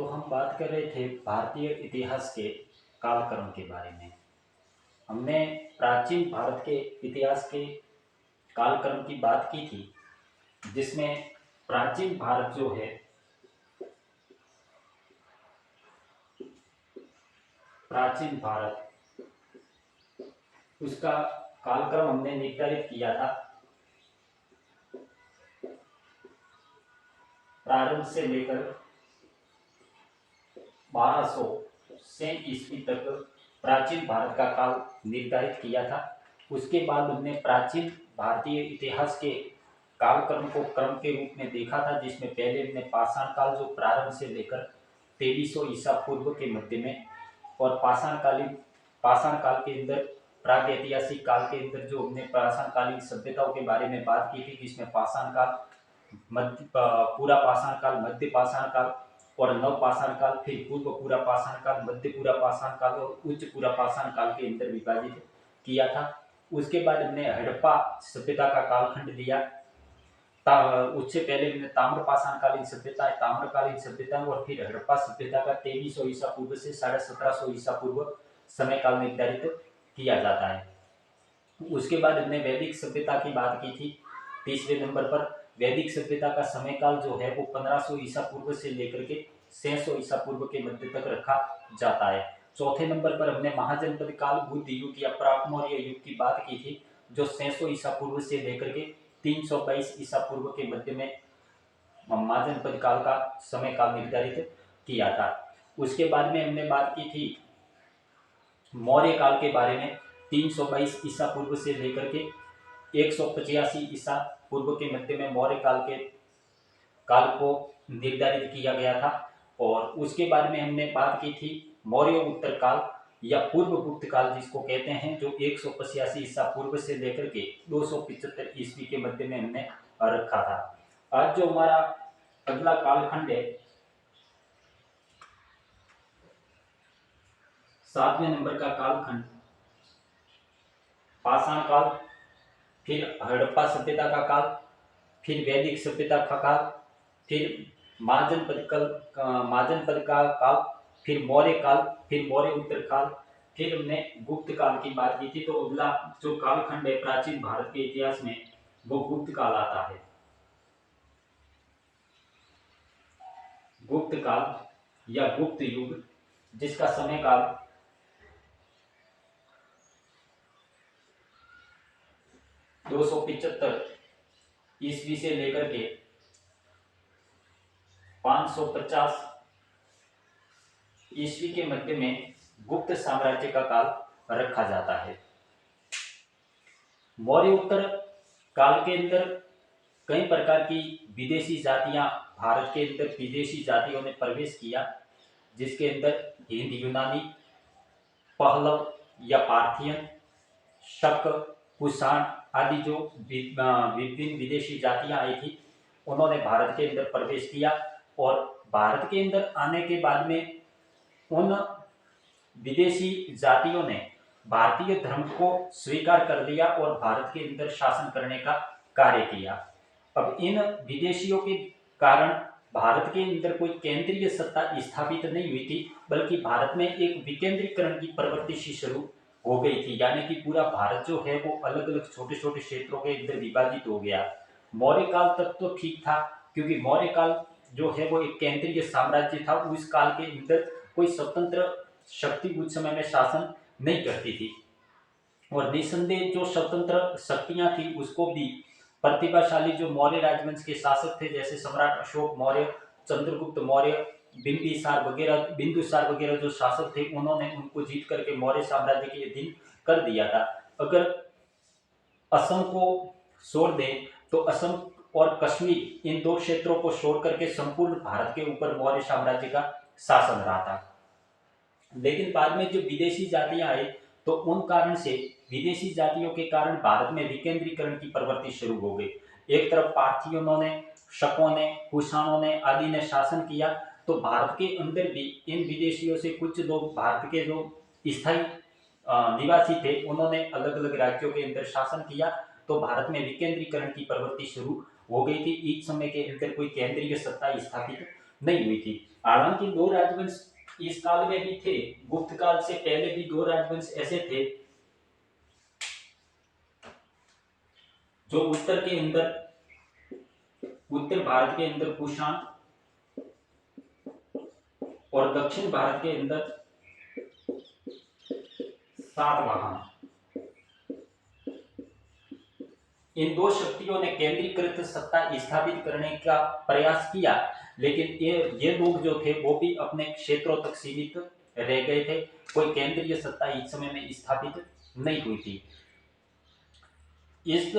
तो हम बात कर रहे थे भारतीय इतिहास के कालक्रम के बारे में। हमने प्राचीन भारत के इतिहास के कालक्रम की बात की थी, जिसमें प्राचीन भारत जो है, प्राचीन भारत उसका कालक्रम हमने निर्धारित किया था। प्रारंभ से लेकर 1200 से ईस्वी तक प्राचीन भारत का काल निर्धारित किया था। उसके बाद हमने प्राचीन भारतीय इतिहास के कालक्रम को क्रम के रूप में देखा था, जिसमें पहले हमने पाषाण काल जो प्रारंभ से लेकर 2300 ईसा पूर्व के मध्य में, और पाषाण काल के अंदर प्राग ऐतिहासिक काल के अंदर जो हमने पाषाणकालीन सभ्यताओं के बारे में बात की थी, जिसमें पाषाण काल, पूरा पाषाण काल, मध्य पाषाण काल और नव पाषाण काल, फिर पूर्व पूरा पाषाण काल, मध्य पूरा पाषाण काल और उच्च पूरा पाषाण काल के अंदर विभाजित किया था। उसके बाद हमने हड़प्पा सभ्यता का कालखंड लिया। उससे पहले हमने ताम्र पाषाणकालीन सभ्यता, ताम्रकालीन सभ्यता और फिर हड़प्पा सभ्यता का 2300 ईसा पूर्व से 1750 ईसा पूर्व समय काल निर्धारित किया जाता है। उसके बाद हमने वैदिक सभ्यता की बात की थी। तीसरे नंबर पर वैदिक सभ्यता का समय काल जो है वो 1500 ईसा पूर्व से लेकर के 600 ईसा पूर्व के मध्य तक रखा जाता है। चौथे नंबर पर हमने महाजनपद काल, बुद्ध युग या प्राक मौर्य युग की बात की थी, जो 600 ईसा पूर्व से लेकर के 322 ईसा पूर्व के मध्य में महाजनपद काल का समय काल निर्धारित किया था। उसके बाद में हमने बात की थी मौर्य काल के बारे में। 322 ईसा पूर्व से लेकर के 185 ईसा पूर्व के मध्य में मौर्य काल को निर्धारित किया गया था। और उसके बाद में हमने बात की थी मौर्य उत्तर काल या पूर्व गुप्त काल जिसको कहते हैं, जो 185 ईसा पूर्व से लेकर के 275 ईस्वी के मध्य में हमने रखा था। आज जो हमारा अगला कालखंड है, 7वें नंबर का कालखंड पाषाण काल, फिर हड़प्पा सभ्यता का काल, फिर वैदिक सभ्यता का काल, फिर महाजनपद का काल, फिर मौर्य काल, फिर मौर्य उत्तर काल, फिर हमने गुप्त काल की बात की थी। तो अगला जो कालखंड है प्राचीन भारत के इतिहास में, वो गुप्त काल आता है। गुप्त काल या गुप्त युग, जिसका समय काल 275 ईस्वी से लेकर के 550 ईस्वी के मध्य में गुप्त साम्राज्य का काल रखा जाता है। मौर्य उत्तर काल के अंदर कई प्रकार की विदेशी जातियां, भारत के अंदर विदेशी जातियों ने प्रवेश किया, जिसके अंदर हिंद यूनानी, पहलव या पार्थियन, शक, कुषाण आदि जो विभिन्न विदेशी जातियां आई थी, उन्होंने भारत के अंदर प्रवेश किया। और भारत के अंदर आने के बाद में उन विदेशी जातियों ने भारतीय धर्म को स्वीकार कर लिया और भारत के अंदर शासन करने का कार्य किया। अब इन विदेशियों के कारण भारत के अंदर कोई केंद्रीय सत्ता स्थापित नहीं हुई थी, बल्कि भारत में एक विकेंद्रीकरण की प्रवृत्ति सी शुरू हो गई थी, यानी कि पूरा भारत जो है वो अलग अलग छोटे छोटे क्षेत्रों के अंदर विभाजित हो गया। मौर्य काल तक तो ठीक था, क्योंकि मौर्य काल जो है वो एक केंद्रीय साम्राज्य था। उस काल के अंदर कोई स्वतंत्र शक्ति उस समय में शासन नहीं करती थी, और निसंदेह जो स्वतंत्र शक्तियां थी उसको भी प्रतिभाशाली जो मौर्य राजवंश के शासक थे, जैसे सम्राट अशोक मौर्य, चंद्रगुप्त मौर्य, बिंदुसार वगैरह जो शासक थे, उन्होंने उनको जीत करके मौर्य साम्राज्य के अधीन कर दिया था। अगर असम को छोड़ दें तो असम और कश्मीर, इन दो क्षेत्रों को छोड़ करके संपूर्ण भारत के ऊपर मौर्य साम्राज्य का शासन रहा था। लेकिन बाद में जो विदेशी जातियां आई, तो उन कारण से विदेशी जातियों के कारण भारत में विकेंद्रीकरण की प्रवृत्ति शुरू हो गई। एक तरफ पार्थियों ने, शकों ने, कुषाणों ने आदि ने शासन किया, तो भारत के अंदर भी इन विदेशियों से कुछ लोग, भारत के जो स्थायी निवासी थे, उन्होंने अलग अलग राज्यों के अंदर शासन किया। तो भारत में विकेंद्रीकरण की प्रवृत्ति शुरू हो गई थी। इस समय के अंदर कोई केंद्रीय सत्ता स्थापित नहीं हुई थी। हालांकि दो राजवंश इस काल में भी थे, गुप्त काल से पहले भी दो राजवंश ऐसे थे जो उत्तर भारत के अंदर कुषाण और दक्षिण भारत के अंदर सातवाहन, इन दो शक्तियों ने केंद्रीकृत सत्ता स्थापित करने का प्रयास किया, लेकिन ये लोग जो थे वो भी अपने क्षेत्रों तक सीमित रह गए थे। कोई केंद्रीय सत्ता इस समय में स्थापित नहीं हुई थी। इस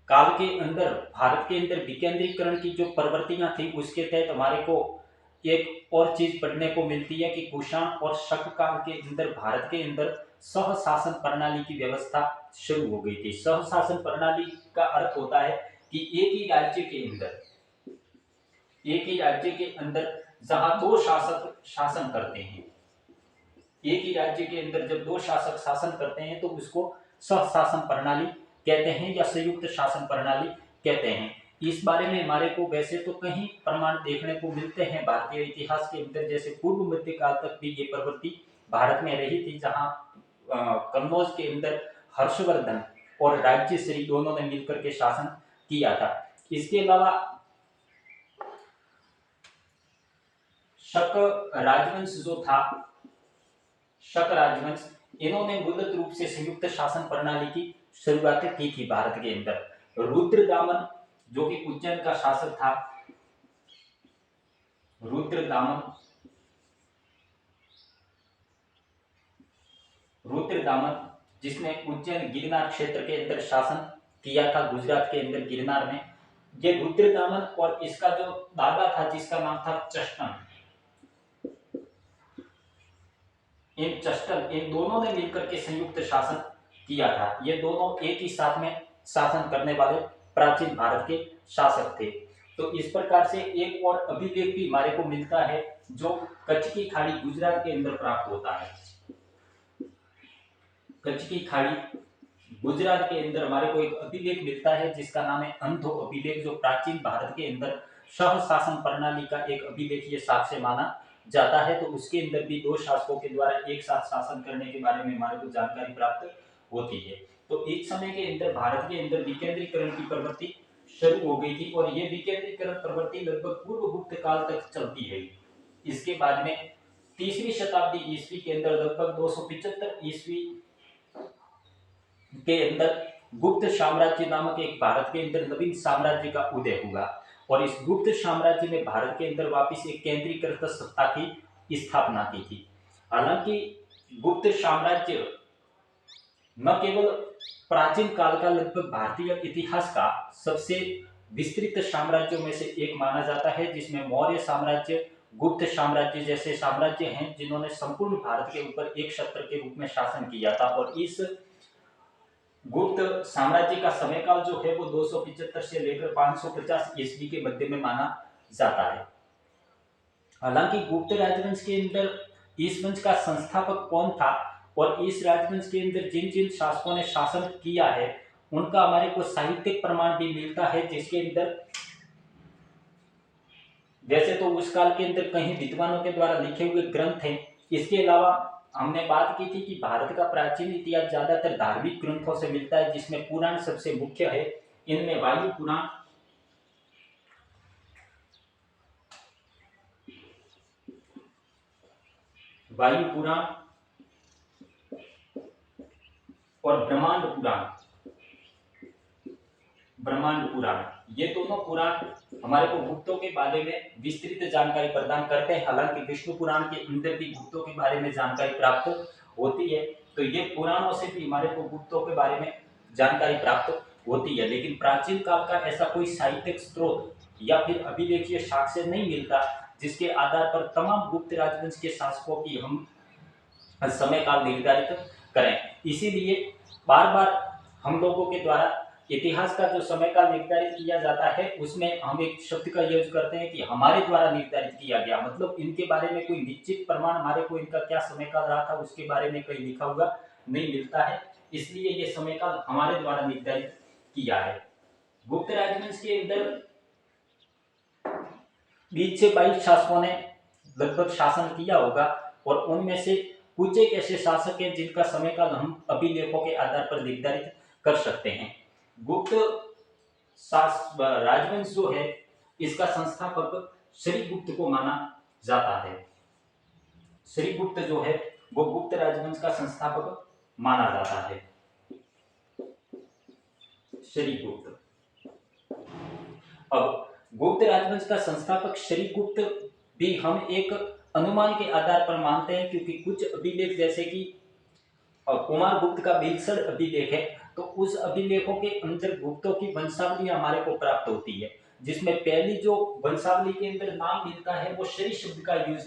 काल के अंदर भारत के अंदर विकेंद्रीकरण की जो प्रवृत्तियां थी उसके तहत हमारे को एक और चीज पढ़ने को मिलती है कि कुषाण और शक काल के अंदर भारत के अंदर सहशासन प्रणाली की व्यवस्था शुरू हो गई थी। सहशासन प्रणाली का अर्थ होता है कि एक ही राज्य के अंदर जहां दो शासक शासन करते हैं, एक ही राज्य के अंदर जब दो शासक शासन करते हैं तो उसको सहशासन प्रणाली कहते हैं या संयुक्त शासन प्रणाली कहते हैं। इस बारे में हमारे को वैसे तो कहीं प्रमाण देखने को मिलते हैं भारतीय इतिहास के अंदर, जैसे पूर्व मध्य काल तक भी ये प्रवृत्ति भारत में रही थी, जहां कन्नौज के अंदर हर्षवर्धन और राज्यश्री दोनों ने मिलकर के शासन किया था। इसके अलावा शक राजवंश जो था, शक राजवंश, इन्होंने मूलत रूप से संयुक्त शासन प्रणाली की शुरुआत की थी भारत के अंदर। रुद्रदामन जो कि उज्जैन का शासक था, रुद्रदामन जिसने उज्जैन गिरनार क्षेत्र के अंदर शासन किया था, गुजरात के अंदर गिरनार में। ये रुद्रदामन और इसका जो दादा था जिसका नाम था चष्टन, इन दोनों ने मिलकर के संयुक्त शासन किया था। ये दोनों एक ही साथ में शासन करने वाले प्राचीन भारत के शासक थे। तो इस प्रकार से एक और अभिलेख भी हमारे को मिलता है जो कच्छ की खाड़ी गुजरात के अंदर प्राप्त होता है। कच्छ की खाड़ी गुजरात के अंदर हमारे को एक अभिलेख मिलता है जिसका नाम है अंधो अभिलेख, जो प्राचीन भारत के अंदर सहशासन प्रणाली का एक अभिलेखीय साक्ष्य माना जाता है। तो उसके अंदर भी दो शासकों के द्वारा एक साथ शासन करने के बारे में हमारे को जानकारी प्राप्त होती है। तो इस समय के अंदर भारत के अंदर विकेंद्रीकरण की प्रवृत्ति शुरू हो गई थी और ये विकेंद्रीकरण प्रवृत्ति लगभग पूर्व गुप्त काल तक चलती है। इसके बाद में तीसरी शताब्दी ईस्वी के अंदर लगभग 275 ईस्वी के अंदर गुप्त साम्राज्य नामक एक भारत के अंदर नवीन साम्राज्य का उदय हुआ और इस गुप्त साम्राज्य ने भारत के अंदर वापस एक केंद्रीकृत सत्ता की स्थापना की थी। हालांकि गुप्त साम्राज्य न केवल प्राचीन काल का लगभग भारतीय इतिहास का सबसे विस्तृत साम्राज्यों में से एक माना जाता है, जिसमें मौर्य साम्राज्य, गुप्त साम्राज्य जैसे साम्राज्य हैं जिन्होंने संपूर्ण भारत के ऊपर एक छत्र के रूप में शासन किया था। और इस गुप्त साम्राज्य का समयकाल जो है वो 275 से लेकर 550 ईस्वी के मध्य में माना जाता है। हालांकि गुप्त राजवंश के अंदर इस वंश का संस्थापक कौन था और इस राजवंश के अंदर जिन जिन शासकों ने शासन किया है उनका हमारे को साहित्यिक प्रमाण भी मिलता है, जिसके अंदर वैसे तो उस काल के अंदर कहीं विद्वानों के द्वारा लिखे हुए ग्रंथ हैं। इसके अलावा हमने बात की थी कि भारत का प्राचीन इतिहास ज्यादातर धार्मिक ग्रंथों से मिलता है, जिसमें पुराण सबसे मुख्य है। इनमें वायु पुराण, और ब्रह्मांड पुराण, ये दोनों पुराण हमारे को गुप्तों के बारे में विस्तृत जानकारी प्रदान करते हैं। हालांकि विष्णु पुराण के अंदर भी गुप्तों के बारे में जानकारी प्राप्त होती है, तो ये पुराणों से भी हमारे को गुप्तों के बारे में जानकारी प्राप्त होती है। लेकिन प्राचीन काल का ऐसा कोई साहित्यिक स्रोत या फिर अभिलेखीय साक्ष्य नहीं मिलता जिसके आधार पर तमाम गुप्त राजवंश के शासकों की हम समय काल निर्धारित करें। इसीलिए बार बार हम लोगों के द्वारा इतिहास का जो समय काल निर्धारित किया जाता है उसमें हम एक शब्द का यूज करते हैं कि हमारे द्वारा निर्धारित किया गया, मतलब इनके बारे में कोई निश्चित प्रमाण हमारे को इनका क्या समय काल रहा था उसके बारे में कहीं लिखा हुआ नहीं मिलता है, इसलिए ये समय काल हमारे द्वारा निर्धारित किया है। गुप्त राजवंश के अंदर 20 से 22 शासकों ने लगभग शासन किया होगा, और उनमें से कुछ एक ऐसे शासक हैं जिनका समय काल हम अभिलेखों के आधार पर निर्धारित कर सकते हैं। गुप्त राजवंश जो है, इसका संस्थापक श्रीगुप्त को माना जाता है। श्रीगुप्त जो है वो गुप्त राजवंश का संस्थापक माना जाता है। श्रीगुप्त। अब गुप्त राजवंश का संस्थापक श्रीगुप्त भी हम एक अनुमान के आधार पर मानते हैं, क्योंकि कुछ अभिलेख जैसे कि कुमार गुप्त का बिलसड़ अभिलेख है, तो उस अभिलेखों के अंदर गुप्तों की वंशावली हमारे को प्राप्त होती है, जिसमें पहली जो वंशावली के अंदर नाम मिलता है वो श्री शब्द का यूज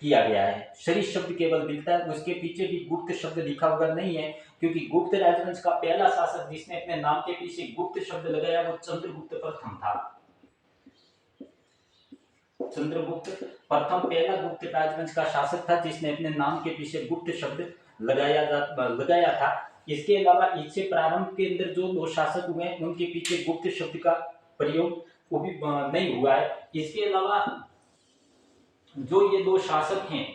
किया गया है। श्री शब्द केवल मिलता है, उसके पीछे भी गुप्त शब्द लिखा हुआ नहीं है, क्योंकि गुप्त राजवंश का पहला शासक जिसने अपने नाम के पीछे गुप्त शब्द लगाया वो चंद्रगुप्त प्रथम था। चंद्रगुप्त प्रथम पहला गुप्त राजवंश का शासक था जिसने अपने नाम के पीछे गुप्त शब्द लगाया था। इसके अलावा इससे प्रारंभ के अंदर जो दो शासक हुए हैं उनके पीछे गुप्त शब्द का प्रयोग वो भी नहीं हुआ है। इसके अलावा जो ये दो शासक हैं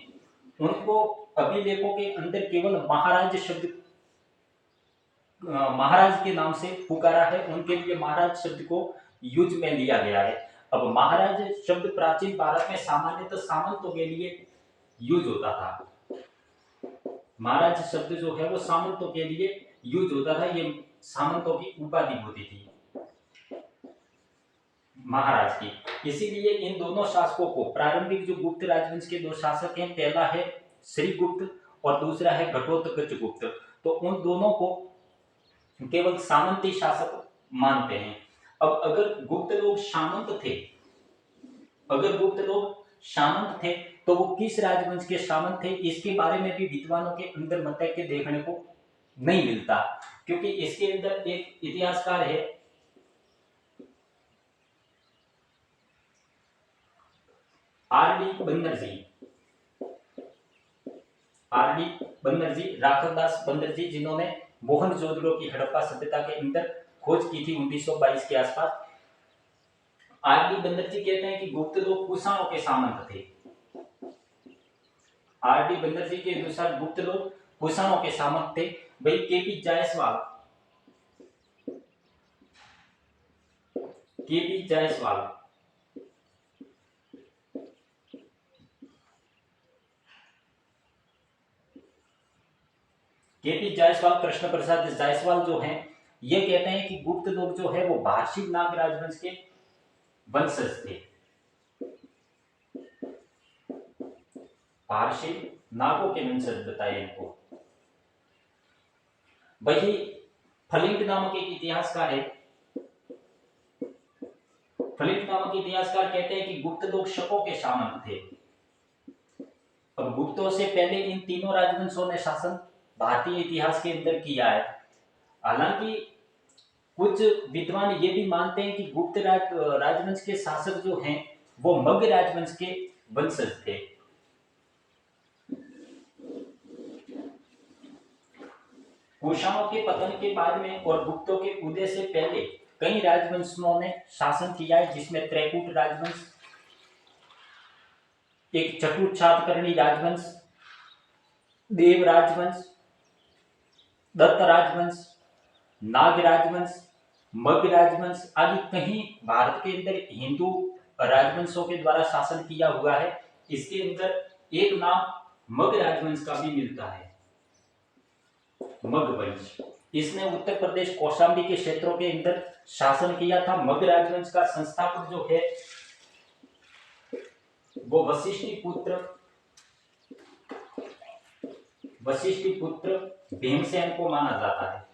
उनको अभिलेखों के अंदर केवल महाराज शब्द महाराज के नाम से पुकारा है, उनके लिए महाराज शब्द को यूज में लिया गया है। अब महाराज शब्द प्राचीन भारत में सामान्यतः सामंतों के लिए यूज होता था। महाराज शब्द जो है वो सामंतों के लिए यूज होता था, ये सामंतों की उपाधि होती थी महाराज की। इसीलिए इन दोनों शासकों को, प्रारंभिक जो गुप्त राजवंश के दो शासक हैं, पहला है श्रीगुप्त और दूसरा है घटोत्कच गुप्त, तो उन दोनों को केवल सामंती शासक मानते हैं। अब अगर गुप्त लोग सामंत थे, तो वो किस राजवंश के सामंत थे, इसके बारे में भी विद्वानों के अंदर मतैक्य देखने को नहीं मिलता, क्योंकि इसके अंदर एक इतिहासकार है आर.डी. बनर्जी, राघवदास बनर्जी, जिन्होंने मोहनजोदड़ो की हड़प्पा सभ्यता के अंदर खोज की थी 1922 के आसपास। आर.डी. बनर्जी कहते हैं कि गुप्त लोग कुषाणों के सामंत थे। आर.डी. बनर्जी के अनुसार गुप्त लोग कुषाणों के सामंत थे। भाई केपी जायसवाल कृष्ण प्रसाद जायसवाल जो हैं, ये कहते हैं कि गुप्त लोग जो है वो भारशील नाग राजवंश के वंशज थे। भारशील नागों के वंशज बताए इनको। वही फलिंग नामक एक इतिहासकार है, फलिंग नामक इतिहासकार कहते हैं कि गुप्त लोग शकों के सामंत थे। अब गुप्तों से पहले इन तीनों राजवंशों ने शासन भारतीय इतिहास के अंदर किया है। हालांकि कुछ विद्वान ये भी मानते हैं कि गुप्त राजवंश के शासक जो हैं वो मगध राजवंश के वंशज थे। कुषाणों के पतन के बाद में और गुप्तों के उदय से पहले कई राजवंशों ने शासन किया है, जिसमें त्रैकूट राजवंश, एक चतुर्चातकर्णी राजवंश, देव राजवंश, दत्त राजवंश, नाग राजवंश, मग राजवंश आदि कहीं भारत के अंदर हिंदू राजवंशों के द्वारा शासन किया हुआ है। इसके अंदर एक नाम मग राजवंश का भी मिलता है, मग वंश। इसने उत्तर प्रदेश कौशाम्बी के क्षेत्रों के अंदर शासन किया था। मग राजवंश का संस्थापक जो है वो वशिष्ठी पुत्र भीमसेन को माना जाता है।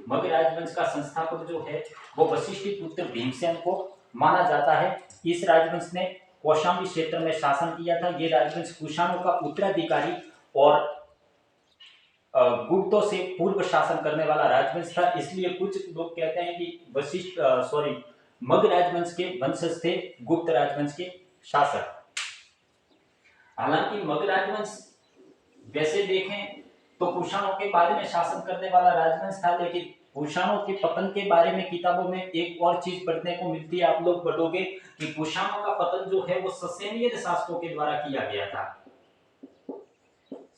मग राजवंश का संस्थापक जो है वो वशिष्ठी पुत्र भीमसेन को माना जाता है। इस राजवंश ने कौशाम्बी क्षेत्र में शासन किया था। ये राजवंश कुषाणों का उत्तराधिकारी और गुप्तों से पूर्व शासन करने वाला राजवंश था। इसलिए कुछ लोग कहते हैं कि मग राजवंश के वंशज थे गुप्त राजवंश के शासक। हालांकि मग राजवंश वैसे देखें तो कुषाणों के बारे में शासन करने वाला राजवंश था, लेकिन कुषाणों के पतन के बारे में किताबों में एक और चीज पढ़ने को मिलती है, आप लोग पढ़ोगे कि कुषाणों का पतन जो है वो ससेनियन शासकों के द्वारा किया गया था।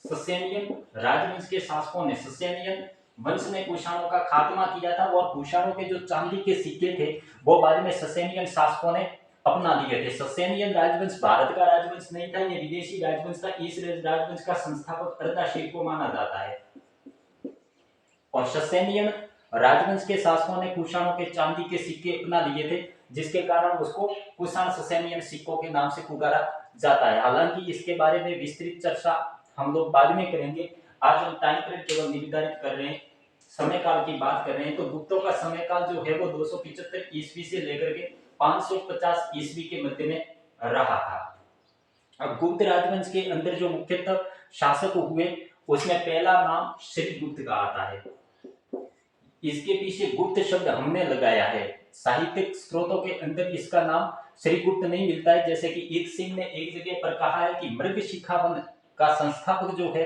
ससेनियन राजवंश के शासकों ने, ससेनियन वंश ने कुषाणों का खात्मा किया था, और कुषाणों के जो चांदी के सिक्के थे वो बाद में ससेनियन शासकों ने अपना लिए थे। ससेनियन राजवंश भारत का राजवंश नहीं था, ये विदेशी राजवंश था। इस राजवंश का संस्थापक अरदाशीर को माना जाता है, और ससेनियन राजवंश के शासकों ने कुषाणों के चांदी के सिक्के अपना लिए थे, जिसके कारण उसको कुषाण ससेनियन सिक्कों के नाम से पुकारा जाता है। हालांकि इसके बारे में विस्तृत चर्चा हम लोग बाद में करेंगे। आज हम टाइम पीरियड केवल निर्धारित कर रहे हैं, समय काल की बात कर रहे हैं। तो गुप्तों का समय काल जो है वो 275 ईस्वी से लेकर के 550 ईस्वी के मध्य में रहा था। अब गुप्त राजवंश के अंदर जो मुख्यतः शासक हुए उसमें पहला नाम श्रीगुप्त का आता है। इसके पीछे गुप्त शब्द हमने लगाया है, साहित्यिक स्रोतों के अंदर इसका नाम श्रीगुप्त नहीं मिलता है। जैसे कि ईत सिंह ने एक जगह पर कहा है कि मृग शिखावन का संस्थापक जो है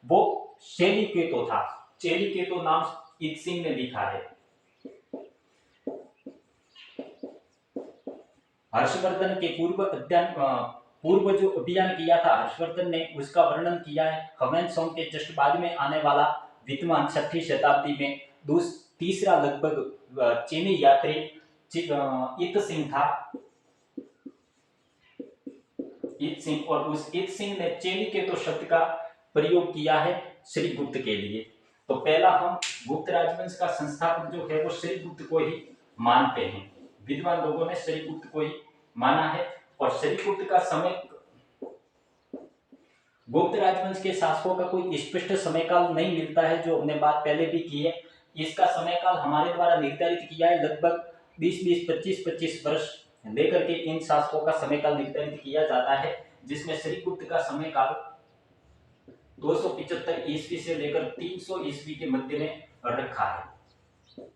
वो चेलिकेतो था। चेलिकेतो नाम ईत सिंह ने लिखा है। हर्षवर्धन के पूर्व जो अभियान किया था हर्षवर्धन ने, उसका वर्णन किया है। हवेन सॉन्ग के जस्ट बाद में आने वाला विद्वान 6वीं शताब्दी में तीसरा लगभग चीनी यात्री इत सिंह था। इत सिंह, और उस इत सिंह ने चेलिकेतो शब्द का प्रयोग किया है श्रीगुप्त के लिए। तो पहला हम गुप्त राजवंश का संस्थापक जो है वो श्रीगुप्त को ही मानते हैं। विद्वान लोगों ने श्रीगुप्त को ही माना है। और श्रीगुप्त का समय, गुप्त राजवंश के शासकों का कोई स्पष्ट समय काल नहीं मिलता है, जो हमने बात पहले भी की है। इसका समय काल हमारे द्वारा निर्धारित किया है, लगभग 20-20, 25-25 वर्ष लेकर के इन शासकों का समय काल निर्धारित किया जाता है, जिसमें श्रीगुप्त का समय काल 275 ईस्वी से लेकर 300 ईस्वी के मध्य में रखा है।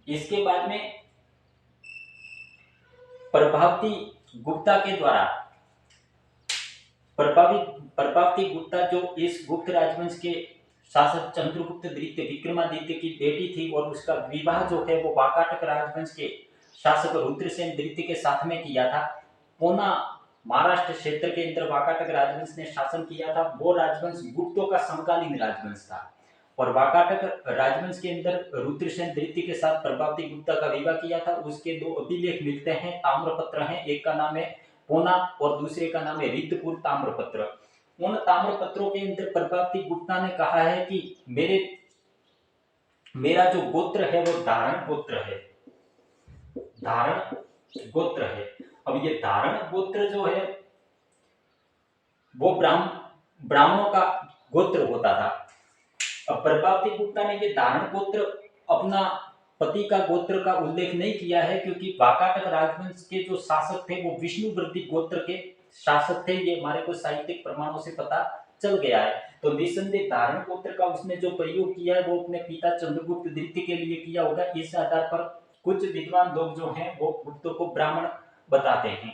इसके बाद में प्रभावती गुप्ता के द्वारा, प्रभावती गुप्ता जो इस गुप्त राजवंश के शासक चंद्रगुप्त द्वितीय विक्रमादित्य की बेटी थी, और उसका विवाह जो है वो वाकाटक राजवंश के शासक रुद्रसेन द्वितीय के साथ में किया था। पूना महाराष्ट्र क्षेत्र के अंदर वाकाटक राजवंश ने शासन किया था। वो राजवंश गुप्तों का समकालीन राजवंश था, और वाकाटक राजवंश के अंदर रुद्रसेन द्वितीय के साथ प्रभावती गुप्ता का विवाह किया था। उसके दो अभिलेख मिलते हैं, ताम्रपत्र हैं। एक का नाम है पूना और दूसरे का नाम है रिद्धपुर ताम्रपत्र। उन ताम्रपत्रों के अंदर प्रभावती गुप्ता ने कहा है कि मेरा जो गोत्र है वो धारण गोत्र है, धारण गोत्र है। अब ये धारण गोत्र जो है वो ब्राह्मणों का गोत्र होता था। अब प्रभावती गुप्ता ने ये धारण गोत्र अपना पति का गोत्र का उल्लेख नहीं किया है, क्योंकि वाकाटक राजवंश के जो शासक थे वो विष्णुवर्ती गोत्र के शासक थे। ये हमारे को साहित्यिक प्रमाणों से पता चल गया है। तो निसंदेह धारण गोत्र का उसने जो प्रयोग किया है वो अपने पिता चंद्रगुप्त द्वितीय के लिए किया होगा। इस आधार पर कुछ विद्वान लोग जो हैं वो गुप्तों को ब्राह्मण बताते हैं।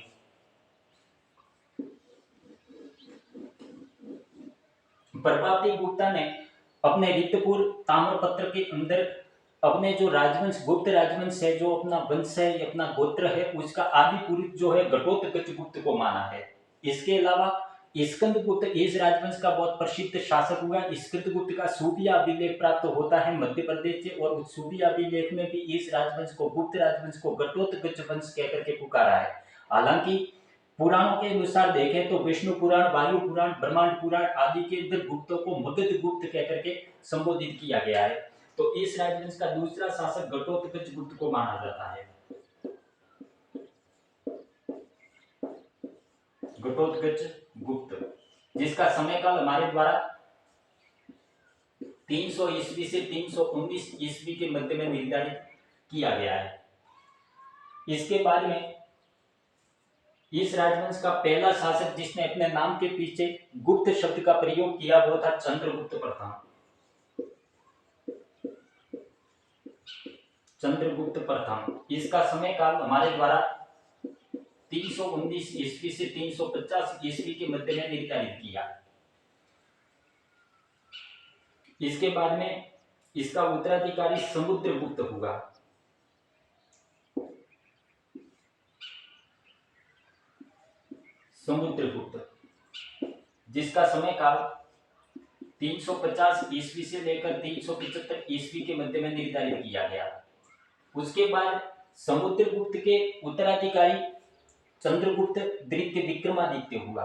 प्रभावती गुप्ता ने अपने रिद्धपुर ताम्रपत्र के अंदर अपने जो राजवंश, गुप्त राजवंश है, जो अपना वंश है, अपना गोत्र है, उसका आदि पुरुष जो है घटोत्कच गुप्त को माना है। इसके अलावा स्कंदगुप्त इस राजवंश का बहुत प्रसिद्ध शासक हुआ। स्कंदगुप्त का सूफिया अभिलेख प्राप्त होता है मध्य प्रदेश से, और उस सूफिया अभिलेख में भी इस राजवंश को, गुप्त राजवंश को घटोत्कच वंश कहकर के पुकारा है। हालांकि पुराणों के अनुसार देखें तो विष्णु पुराण, वायु पुराण, ब्रह्मांड पुराण आदि के अंदर गुप्तों को मगध गुप्त कहकर के संबोधित किया गया है। तो इस राजवंश का दूसरा शासक घटोत्कच गुप्त को माना जाता है। घटोत्कच गुप्त, जिसका समय काल हमारे द्वारा 300 ईस्वी से 319 ईस्वी के मध्य में निर्धारित किया गया है। इसके बाद में इस राजवंश का पहला शासक जिसने अपने नाम के पीछे गुप्त शब्द का प्रयोग किया वो था चंद्रगुप्त प्रथम। चंद्रगुप्त प्रथम, इसका समय काल हमारे द्वारा 319 ईस्वी से 350 ईस्वी के मध्य में निर्धारित किया। इसके बाद में इसका उत्तराधिकारी समुद्रगुप्त हुआ। समुद्रगुप्त जिसका समय काल 350 ईस्वी से लेकर 375 ईस्वी के मध्य में निर्धारित किया गया। उसके बाद समुद्रगुप्त के उत्तराधिकारी चंद्रगुप्त द्वितीय विक्रमादित्य हुआ।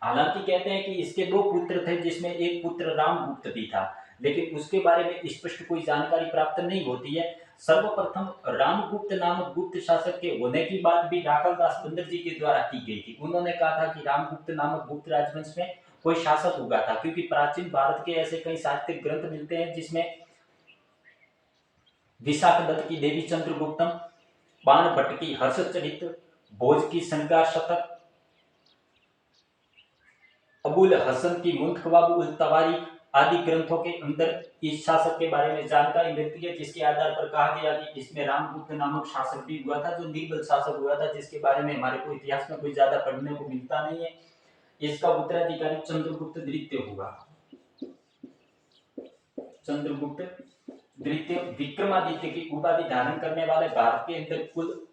हालांकि कहते हैं कि इसके दो पुत्र थे, जिसमें एक पुत्र रामगुप्त भी था, लेकिन उसके बारे में स्पष्ट कोई जानकारी प्राप्त नहीं होती है। सर्वप्रथम रामगुप्त नामक गुप्त शासक के होने की बात भी राखलदास बंदर जी के द्वारा की गई थी। उन्होंने कहा था कि रामगुप्त नामक गुप्त राजवंश में कोई शासक हुआ था, क्योंकि प्राचीन भारत के ऐसे कई साहित्यिक ग्रंथ मिलते हैं जिसमें विशाख दत्त की देवी चंद्रगुप्तम, बाण भट्ट की हर्षचरित, भोज की शंकर शतक, अबुल हसन की मुंतखबाब उल तवारीख आदि ग्रंथों के अंदर इस शासक के बारे में जानकारी मिलती है, जिसके आधार पर कहा गया कि इसमें रामगुप्त नामक शासक भी हुआ था, जो निर्बल शासक हुआ था, जिसके बारे में हमारे को इतिहास में कोई ज्यादा पढ़ने को मिलता नहीं है। इसका उत्तराधिकारी चंद्रगुप्त द्वितीय हुआ। चंद्रगुप्त द्वितीय विक्रमादित्य की उपाधि धारण करने वाले भारत के अंदर कुल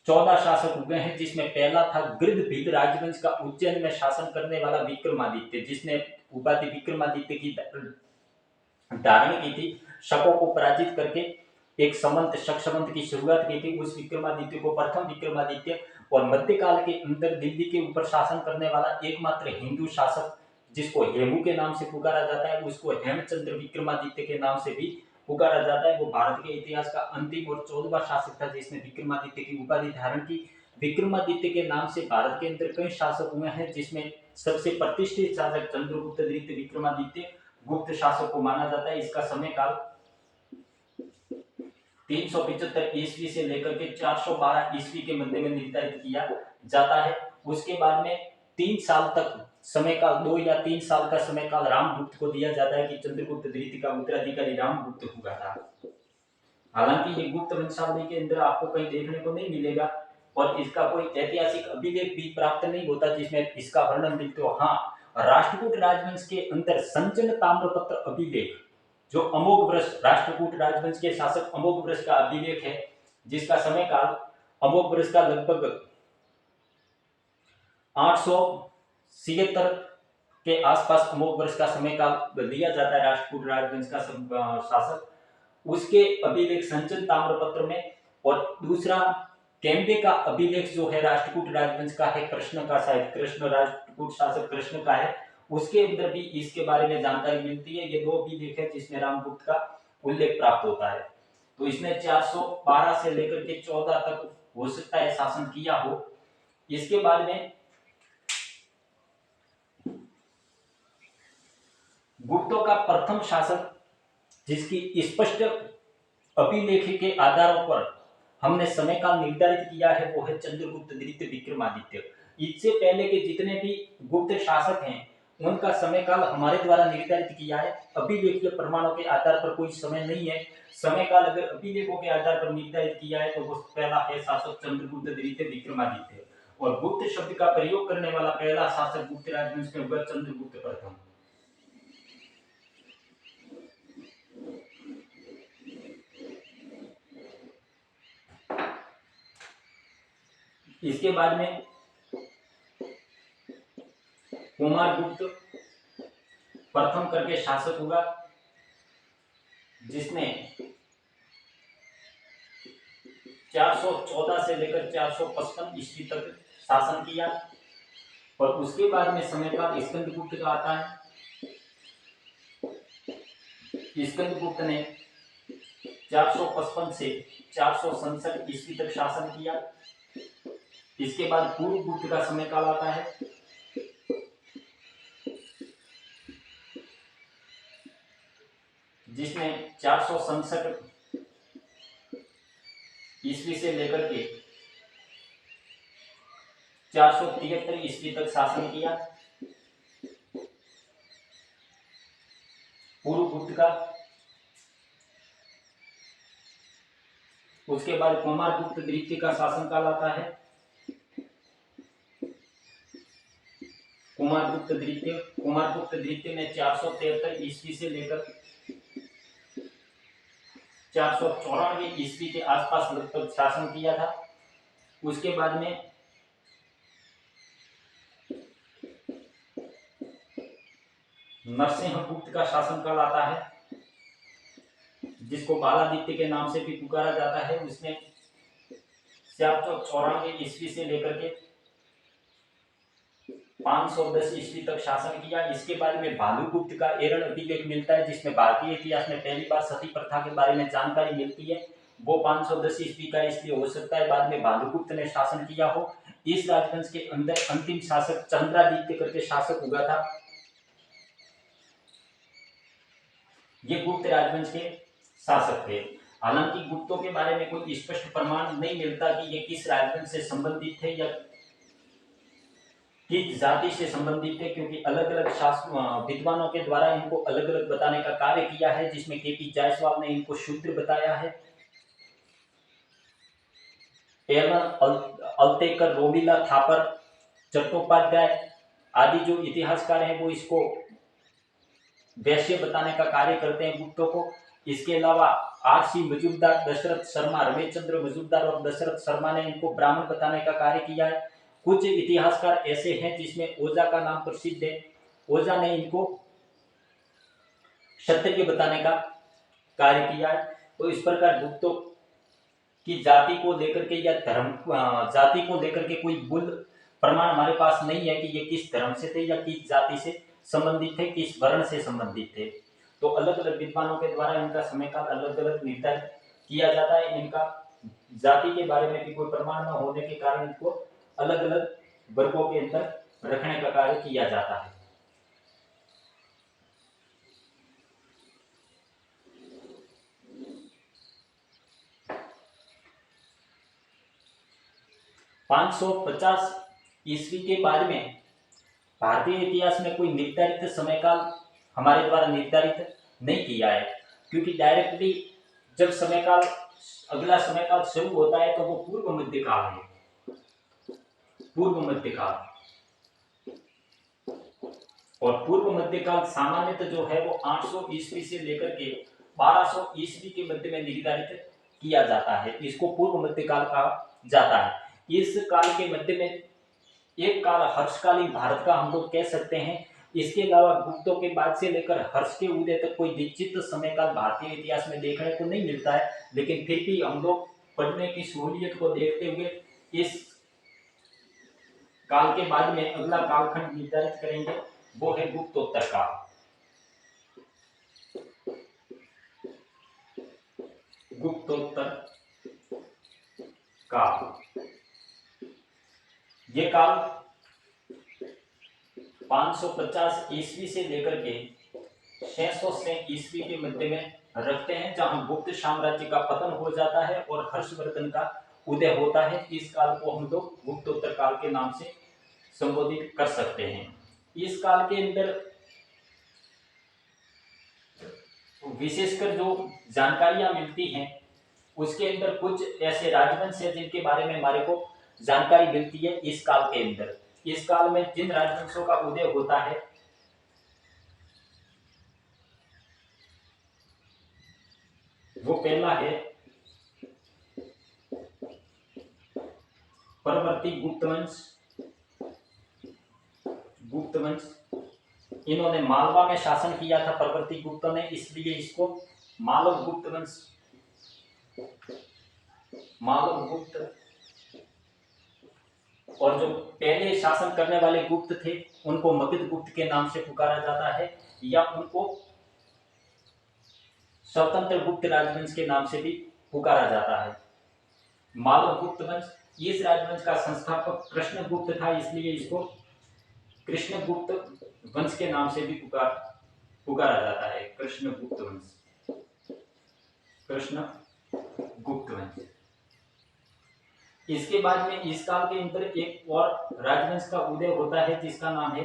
14 शासक हुए हैं, जिसमें पहला था गृध्रभील राजवंश का उज्जैन में शासन करने वाला विक्रमादित्य, जिसने उपाधि विक्रमादित्य की धारण की थी। शकों को पराजित करके एक समंत शक समंत की शुरुआत की थी। उस विक्रमादित्य को प्रथम विक्रमादित्य, और मध्यकाल के अंदर दिल्ली के ऊपर शासन करने वाला एकमात्र हिंदू शासक जिसको हेमू के नाम से पुकारा जाता है, उसको हेमचंद्र विक्रमादित्य के नाम से भी पुकारा जाता है। वो भारत के इतिहास का अंतिम और 14वां शासक था जिसने विक्रमादित्य की उपाधि धारण की। विक्रमादित्य के नाम से भारत के अंदर कई शासक हुए हैं, जिसमें सबसे प्रतिष्ठित शासक चंद्रगुप्त द्वितीय विक्रमादित्य गुप्त शासक को माना जाता है। इसका समय काल 375 ईस्वी से लेकर के 412 ईस्वी के मध्य में निर्धारित किया जाता है। उसके बाद में 3 साल तक समय काल, 2 या 3 साल का समय काल रामगुप्त को दिया जाता है कि चंद्रगुप्त द्वितीय का उत्तराधिकारी रामगुप्त हुआ था। हालांकि ये गुप्त वंशावली के अंदर आपको कहीं देखने को नहीं मिलेगा, और इसका कोई ऐतिहासिक अभिलेख भी प्राप्त नहीं होता जिसमें इसका वर्णन मिलते हो। हाँ, राष्ट्रकूट राजवंश के अंदर संचन ताम्रपत्र अभिलेख, जो अमोघवर्ष राष्ट्रकूट राजवंश के शासक अमोघवर्ष का अभिलेख है, जिसका समय काल अमोघवर्ष का लगभग 876 के आसपास अमोघवर्ष का समय काल लिया जाता है राष्ट्रकूट राजवंश का शासक, उसके अभिलेख संचन ताम्रपत्र में। और दूसरा केम्बे का अभिलेख जो है राष्ट्रकूट राजवंश का है, कृष्ण का, शायद कृष्ण राष्ट्रकूट शासक कृष्ण का है, उसके अंदर भी इसके बारे में जानकारी मिलती है। ये 2 अभिलेख है जिसमें रामगुप्त का उल्लेख प्राप्त होता है। तो इसने 412 से लेकर के 14 तक हो सकता है शासन किया हो। इसके बाद में गुप्तों का प्रथम शासक जिसकी स्पष्ट अभिलेख के आधारों पर हमने समय काल निर्धारित किया है, वो है चंद्रगुप्त द्वितीय विक्रमादित्य। इससे पहले के जितने भी गुप्त शासक हैं, उनका समय काल हमारे द्वारा निर्धारित किया है। अभिलेखीय प्रमाणों के आधार पर कोई समय नहीं है। समय काल अगर अभिलेखों के आधार पर निर्धारित किया है तो वो पहला है शासक चंद्रगुप्त द्वितीय विक्रमादित्य, और गुप्त शब्द का प्रयोग करने वाला पहला शासक गुप्त राजवंश में हुआ चंद्रगुप्त प्रथम। इसके बाद में कुमारगुप्त प्रथम करके शासक हुआ, जिसने 414 से लेकर 455 ईस्वी तक शासन किया। और उसके बाद में समय काल स्कंदगुप्त का आता है। स्कंदगुप्त ने 455 से 467 ईस्वी तक शासन किया। इसके बाद पूर्व गुप्त का समय काल आता है, जिसमें 467 ईस्वी से लेकर के 473 ईस्वी तक शासन किया पूर्व गुप्त का। उसके बाद कुमारगुप्त द्वितीय का शासन काल आता है। कुमारगुप्त द्वितीय ने 473 ईस्वी से लेकर 494 ईस्वी के आसपास लगभग शासन किया था। उसके बाद में नरसिंहगुप्त का शासनकाल आता है, जिसको बालादित्य के नाम से भी पुकारा जाता है। उसने 494 ईस्वी से लेकर के 510 ईस्वी तक शासन किया। इसके बारे में भानुगुप्त का एरण अभिलेख मिलता है, जिसमें भारतीय इतिहास में पहली बार सती प्रथा के बारे में जानकारी मिलती है। वो 510 ईस्वी का इसलिए हो सकता है बाद में भानुगुप्त ने शासन किया हो। इस राजवंश के अंदर अंतिम शासक चंद्रादित्य करके शासक हुआ था। ये गुप्त राजवंश के शासक थे। हालांकि गुप्तों के बारे में कोई स्पष्ट प्रमाण नहीं मिलता कि ये किस राजवंश से संबंधित थे या किस जाति से संबंधित थे, क्योंकि अलग अलग विद्वानों के द्वारा इनको अलग अलग बताने का कार्य किया है, जिसमें केपी जायसवाल ने इनको शूद्र बताया है। अल्तेकर, रोमिला थापर, चट्टोपाध्याय आदि जो इतिहासकार हैं वो इसको वैश्य बताने का कार्य करते हैं गुप्तों को। इसके अलावा आरसी मजूमदार, दशरथ शर्मा, रमेशचंद्र मजूमदार और दशरथ शर्मा ने इनको ब्राह्मण बताने का कार्य किया है। कुछ इतिहासकार ऐसे हैं जिसमें ओझा का नाम प्रसिद्ध है। ओझा ने इनको क्षत्रिय बताने का कार्य किया है। तो इस प्रकार गुप्तों की जाति को लेकर के या धर्म जाति को लेकर के कोई मूल प्रमाण हमारे पास नहीं है कि ये किस धर्म से थे या किस जाति से संबंधित थे, किस वर्ण से संबंधित थे। तो अलग अलग विद्वानों के द्वारा इनका समयकाल अलग अलग निर्धारित किया जाता है। इनका जाति के बारे में भी कोई प्रमाण न होने के कारण इनको अलग अलग वर्गों के अंदर रखने का कार्य किया जाता है। (550) ईस्वी के बाद में भारतीय इतिहास में कोई निर्धारित समयकाल हमारे द्वारा निर्धारित नहीं किया है, क्योंकि डायरेक्टली जब समयकाल अगला समयकाल शुरू होता है तो वो पूर्व मध्यकाल है, पूर्व मध्यकाल। और पूर्व मध्यकाल सामान्यतः जो है वो 800 ईस्वी से लेकर के 1200 ईस्वी के मध्य में निर्धारित किया जाता है। इसको पूर्व मध्यकाल कहा जाता है। इस काल के मध्य में एक काल हर्षकालीन भारत का हम लोग कह सकते हैं। इसके अलावा गुप्तों के बाद से लेकर हर्ष के उदय तक कोई निश्चित समय काल भारतीय इतिहास में देखने को नहीं मिलता है, लेकिन फिर भी हम लोग पढ़ने की सहूलियत को देखते हुए इस काल के बाद में अगला कालखंड निर्धारित करेंगे, वो है गुप्तोत्तर काल। गुप्तोत्तर काल ये काल 550 ईस्वी से लेकर के 600 ईस्वी के मध्य में रखते हैं, जहां गुप्त साम्राज्य का पतन हो जाता है और हर्षवर्धन का उदय होता है। इस काल को हम लोग गुप्तोत्तर काल के नाम से संबोधित कर सकते हैं। इस काल के अंदर विशेषकर जो जानकारियां मिलती हैं उसके अंदर कुछ ऐसे राजवंश है जिनके बारे में हमारे को जानकारी मिलती है। इस काल के अंदर, इस काल में जिन राजवंशों का उदय होता है वो पहला है परवर्ती गुप्तवंश। इन्होंने मालवा में शासन किया था परवर्ती गुप्तों ने, इसलिए इसको मालव गुप्तवंश, मालव गुप्त। और जो पहले शासन करने वाले गुप्त थे उनको मगध गुप्त के नाम से पुकारा जाता है, या उनको स्वतंत्र गुप्त राजवंश के नाम से भी पुकारा जाता है। मालव गुप्त वंश, इस राजवंश का संस्थापक कृष्णगुप्त था, इसलिए इसको कृष्णगुप्त वंश के नाम से भी पुकारा जाता है। कृष्णगुप्त वंश, कृष्णगुप्त वंश। इसके बाद में इस काल के अंदर एक और राजवंश का उदय होता है जिसका नाम है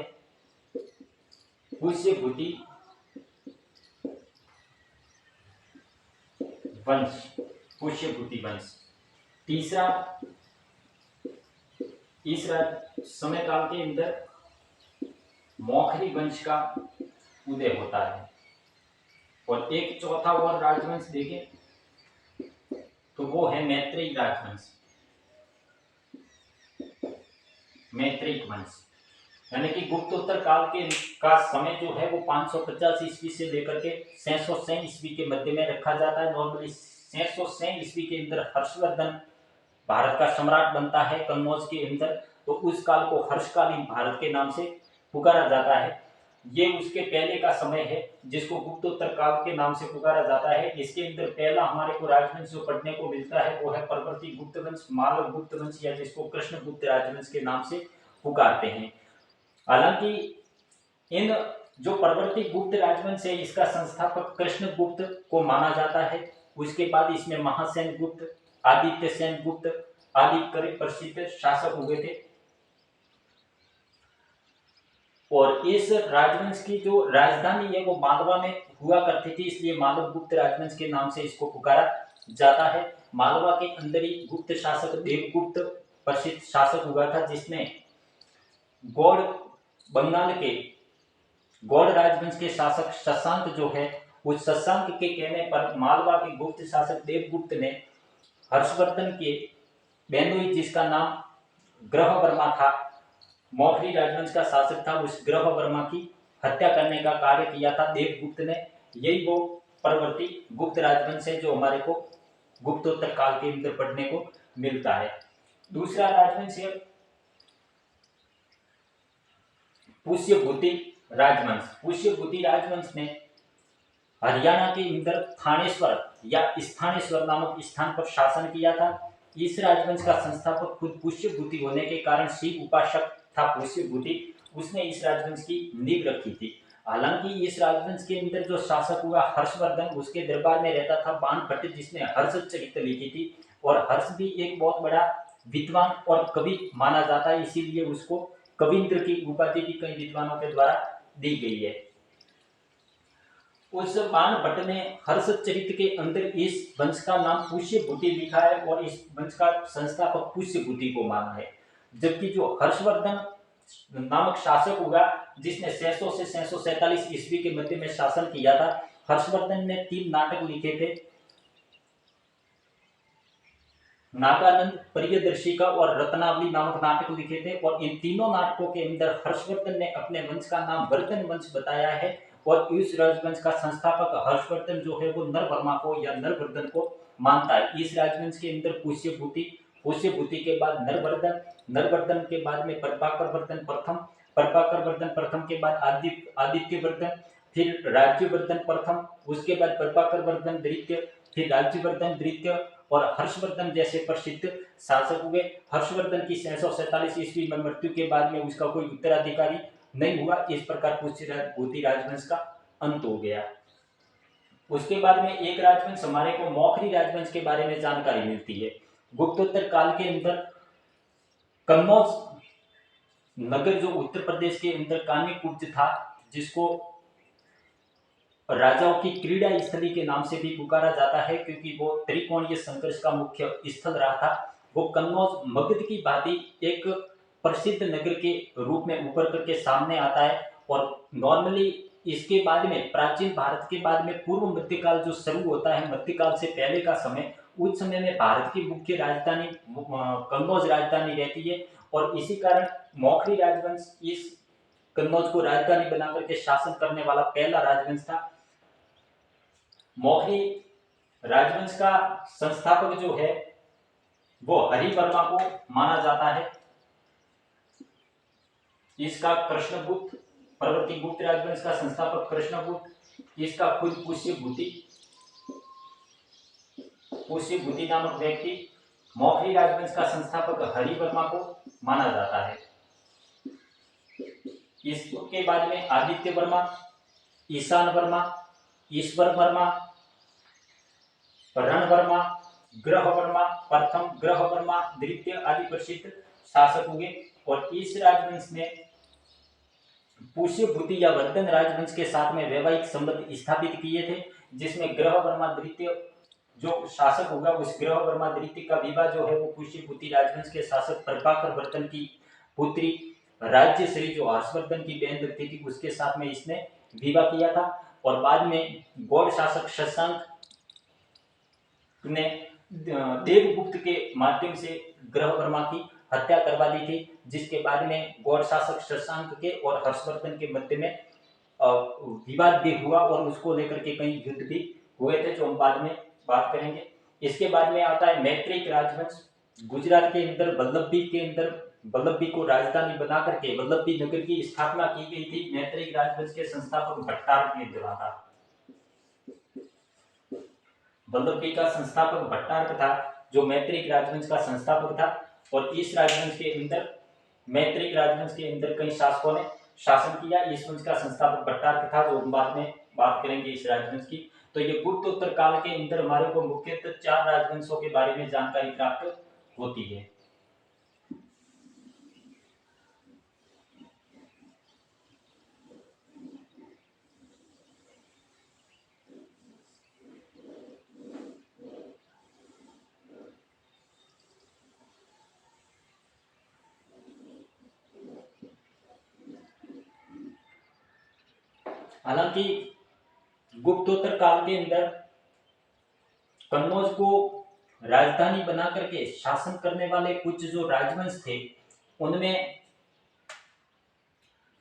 पुष्यभूति वंश। पुष्यभूति वंश तीसरा। इस समय काल के अंदर मौखरी वंश का उदय होता है। और एक चौथा और राजवंश देखें तो वो है मैत्रेयी राजवंश, मैत्रेयी वंश, यानी कि गुप्तोत्तर काल के का समय जो है वो 550 ईस्वी से लेकर के 600 ईस्वी के मध्य में रखा जाता है। नॉर्मली 600 ईस्वी के अंदर हर्षवर्धन भारत का सम्राट बनता है कन्नौज के अंदर, तो उस काल को हर्षकालीन भारत के नाम से पुकारा जाता है। ये उसके पहले का समय है जिसको गुप्तोत्तर काल के नाम से पुकारा जाता है। इसके अंदर पहला हमारे को राजवंश जो पढ़ने को मिलता है वो है परवर्ती गुप्त वंश, मालव गुप्त वंश, या जिसको कृष्ण गुप्त राजवंश के नाम से पुकारते हैं। हालांकि इन जो परवर्ती गुप्त राजवंश है इसका संस्थापक कृष्ण गुप्त को माना जाता है। उसके बाद इसमें महासेन गुप्त, आदित्य सेन गुप्त आदि कई प्रसिद्ध शासक हुए थे। और इस राजवंश की जो राजधानी है वो मालवा में हुआ करती थी, इसलिए मालव गुप्त राजवंश के नाम से इसको पुकारा जाता है। मालवा के अंदर ही गुप्त शासक देवगुप्त प्रसिद्ध शासक हुआ था, जिसने गौड़ बंगाल के गौड़ राजवंश के शासक शशांक जो है, उस शशांक के कहने पर मालवा के गुप्त शासक देवगुप्त ने हर्षवर्धन के बेनोई, जिसका नाम ग्रहवर्मा था, मौखरी राजवंश का शासक था, उस ग्रहवर्मा की हत्या करने का कार्य किया था देवगुप्त ने। यही वो परवर्ती गुप्त राजवंश है जो हमारे को गुप्तोत्तर काल के अंदर पढ़ने को मिलता है। दूसरा राजवंश है पुष्यभूति राजवंश। पुष्यभूति राजवंश ने हरियाणा के अंदर थानेश्वर या स्थानेश्वर नामक स्थान पर शासन किया था। इस राजवंश का संस्थापक खुद पुष्यभूति होने के कारण शिव उपासक था पुष्यभूति, उसने इस राजवंश की नींव रखी थी। हालांकि इस राजवंश के अंदर जो शासक हुआ हर्षवर्धन, उसके दरबार में रहता था बाणभट्ट, जिसने हर्ष चरित लिखी थी। और हर्ष भी एक बहुत बड़ा विद्वान और कवि माना जाता है, इसीलिए उसको कविंद्र की उपाधि भी कई विद्वानों के द्वारा दी गई है। उस बाणभट्ट ने हर्षचरित के अंदर इस वंश का नाम पुष्यभूति लिखा है और इस वंश का संस्थापक पुष्यभूति को माना है। जबकि जो हर्षवर्धन नामक शासक हुआ, जिसने 600 से 647 ईस्वी के मध्य में शासन किया था, हर्षवर्धन ने 3 नाटक लिखे थे, नागानंद, प्रियदर्शिका और रत्नावली नामक नाटक लिखे थे। और इन तीनों नाटकों के अंदर हर्षवर्धन ने अपने वंश का नाम वर्धन वंश बताया है। और इस राजवंश का संस्थापक हर्षवर्धन जो है वो नरवर्मा को या नरवर्धन को मानता है। इस राजवंश के अंदर पुष्यभूति के बाद नरवर्धन, नरवर्धन के बाद में प्रभाकर वर्धन प्रथम, प्रभाकर वर्धन प्रथम के बाद आदित्य वर्धन, फिर राज्यवर्धन प्रथम, उसके बाद प्रभाकर वर्धन द्वितीय, फिर राज्यवर्धन द्वितीय और हर्षवर्धन जैसे प्रसिद्ध शासक हुए। हर्षवर्धन की 647 ईस्वी में मृत्यु के बाद में उसका कोई उत्तराधिकारी नहीं हुआ। इस प्रकार पुष्यभूति राजवंश का अंत हो गया। उसके बाद में एक राजवंश हमारे को मौखरी राजवंश के बारे में जानकारी मिलती है। गुप्तोत्तर काल के अंदर कन्नौज नगर जो उत्तर प्रदेश के अंदर कान्यकुब्ज था, जिसको राजाओं की क्रीड़ा स्थली के नाम से भी पुकारा जाता है, क्योंकि वो त्रिकोणीय संघर्ष का मुख्य स्थल रहा था। वो कन्नौज मगध की भांति एक प्रसिद्ध नगर के रूप में उभर करके सामने आता है। और नॉर्मली इसके बाद में प्राचीन भारत के बाद में पूर्व मध्यकाल जो शुरू होता है, मध्यकाल से पहले का समय, उस समय में भारत की मुख्य राजधानी कन्नौज राजधानी रहती है। और इसी कारण मौखरी राजवंश इस कन्नौज को राजधानी बना करके शासन करने वाला पहला राजवंश था। मौखरी राजवंश का संस्थापक जो है वो हरिवर्मा को माना जाता है। इसका कृष्णगुप्त, परवर्ती गुप्त राजवंश का संस्थापक कृष्णगुप्त, इसका खुद पुष्यभूति नामक व्यक्ति, मौखरी राजवंश का संस्थापक हरिवर्मा को माना जाता है। इसके बाद में आदित्य वर्मा, ईशान वर्मा, ईश्वर वर्मा, रणवर्मा, ग्रहवर्मा प्रथम, ग्रहवर्मा द्वितीय आदि प्रसिद्ध शासक हुए। और इस राजवंश ने पुष्यभूति या वर्धन राजवंश के साथ में वैवाहिक संबंध स्थापित किए थे, जिसमें ग्रहवर्मा द्वितीय जो शासक होगा, उस ग्रहवर्मा द्वितीय का विवाह जो है वो पुष्यभूति राजवंश के शासक प्रभाकर वर्धन की पुत्री राज्यश्री जो हर्षवर्धन की बहन लगती थी उसके साथ में इसने विवाह किया था। और बाद में गौड़ शासक शशांक ने देवगुप्त के माध्यम से ग्रहवर्मा की हत्या करवा दी थी, जिसके बाद में गौड़ शासक शशांक के और हर्षवर्धन के मध्य में विवाद भी हुआ और उसको लेकर के कई युद्ध भी हुए थे, जो हम बाद में बात करेंगे। इसके बाद में आता है मैत्रेयी राजवंश। गुजरात के अंदर वल्लभी को राजधानी बना करके वल्लभी नगर की स्थापना की गई थी। मैत्रेयी राजवंश के संस्थापक भट्टारक के द्वारा। वल्लभी का संस्थापक भट्टारक था, जो मैत्रेयी राजवंश का संस्थापक था। और इस राजवंश के अंदर मैत्रेयी राजवंश के अंदर कई शासकों ने शासन किया। इस वंश का संस्थापक भट्टारक था, जो बाद में बात करेंगे इस राजवंश की। तो ये गुप्तोत्तर काल के अंदर हमारे को मुख्यतः 4 राजवंशों के बारे में जानकारी प्राप्त होती है। हालांकि गुप्तोत्तर काल के अंदर कन्नौज को राजधानी बना करके शासन करने वाले कुछ जो राजवंश थे, उनमें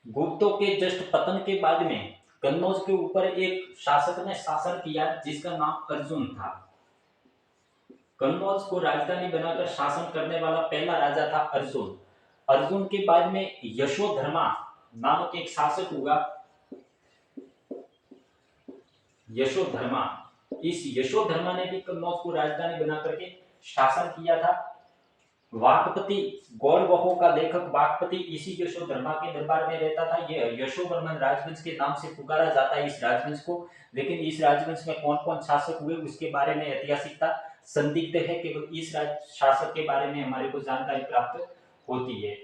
गुप्तों के जस्ट पतन के बाद में कन्नौज के ऊपर एक शासक ने शासन किया जिसका नाम अर्जुन था। कन्नौज को राजधानी बनाकर शासन करने वाला पहला राजा था अर्जुन। अर्जुन के बाद में यशोधर्मा नामक एक शासक हुआ। यशोधर्मा, इस यशोधर्मा ने भी कन्नौज को राजधानी बना करके शासन किया था। वाकपति, गौड़वहों का लेखक वाकपति इसी यशोधर्मा के दरबार में रहता था। यह यशोवर्मन राजवंश के नाम से पुकारा जाता है इस राजवंश को। लेकिन इस राजवंश में कौन कौन शासक हुए उसके बारे में ऐतिहासिकता संदिग्ध है। केवल इस शासक के बारे में हमारे को जानकारी प्राप्त होती है।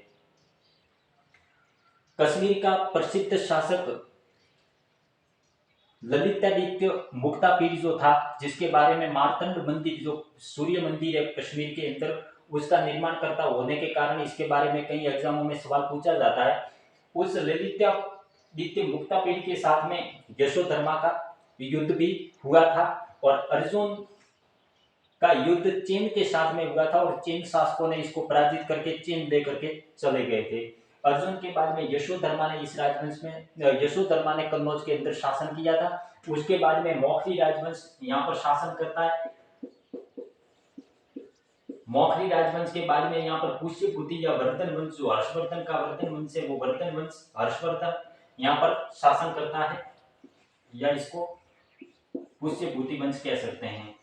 कश्मीर का प्रसिद्ध शासक ललितादित्य मुक्तापीड जो था, जिसके बारे में मार्तंड मंदिर, जो सूर्य मंदिर है कश्मीर के अंदर, उसका निर्माणकर्ता होने के कारण इसके बारे में कई एग्जामों में सवाल पूछा जाता है। उस ललितादित्य मुक्तापीड के साथ में यशोधर्मा का युद्ध भी हुआ था। और अर्जुन का युद्ध चीन के साथ में हुआ था और चीन शासकों ने इसको पराजित करके चीन लेकर के चले गए थे। अर्जुन के बाद में यशोधर्मा ने इस राजवंश में यशोधर्मा ने कन्नौज के अंदर शासन किया था। उसके बाद में मौखरी राजवंश यहाँ पर शासन करता है। मौखरी राजवंश के बाद में यहाँ पर पुष्यभूति या वर्धन वंश, जो हर्षवर्धन का वर्धन वंश है, वो वर्धन वंश हर्षवर्धन यहाँ पर शासन करता है, या इसको पुष्यभूति वंश कह सकते हैं,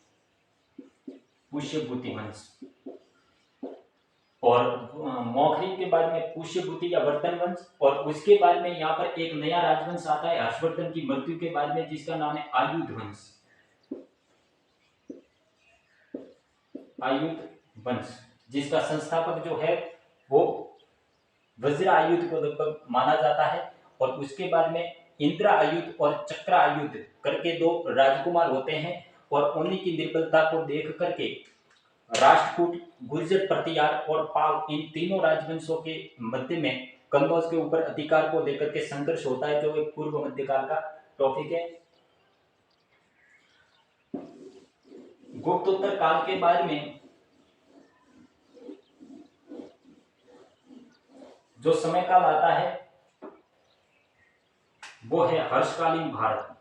पुष्यभूति वंश। और मौखरी के बाद में पुष्यभूति या वर्धन वंश। और उसके बाद में यहाँ पर एक नया राजवंश आता है हर्षवर्धन की मृत्यु के बाद में, जिसका नाम है आयुध वंश। आयुध वंश, जिसका संस्थापक जो है वो वज्र आयुध को लगभग माना जाता है। और उसके बाद में इंद्र आयुध और चक्र आयुध करके 2 राजकुमार होते हैं। और उन्हीं की निर्बलता को देख करके राष्ट्रकूट, गुर्जर प्रतिहार और पाल, इन तीनों राजवंशों के मध्य में कन्नौज के ऊपर अधिकार को लेकर के संघर्ष होता है, जो एक पूर्व मध्यकाल का टॉपिक है। गुप्तोत्तर काल के बाद में जो समय काल आता है वो है हर्षकालीन भारत।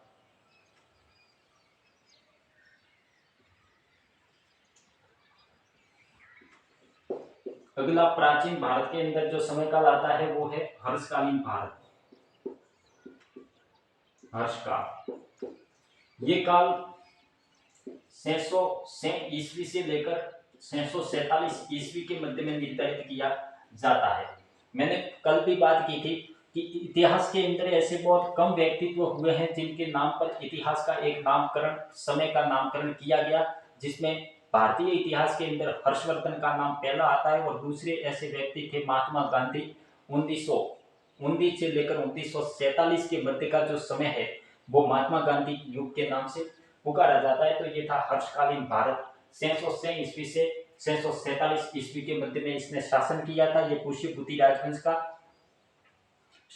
अगला प्राचीन भारत के अंदर जो समय काल आता है वो है हर्षकालीन भारत, हर्षकाल। ये काल 600 ईस्वी से लेकर 647 ईस्वी के मध्य में निर्धारित किया जाता है। मैंने कल भी बात की थी कि इतिहास के अंदर ऐसे बहुत कम व्यक्तित्व हुए हैं जिनके नाम पर इतिहास का एक नामकरण, समय का नामकरण किया गया, जिसमें भारतीय इतिहास के अंदर हर्षवर्धन का नाम पहला आता है। और दूसरे ऐसे व्यक्ति थे महात्मा गांधी। 1919 से लेकर 1947 के मध्य का जो समय है वो महात्मा गांधी युग के नाम से पुकारा जाता है। तो ये था हर्षकालीन भारत। 606 ईस्वी से 647 ईस्वी के मध्य में इसने शासन किया था। ये पुष्यभूति राजवंश का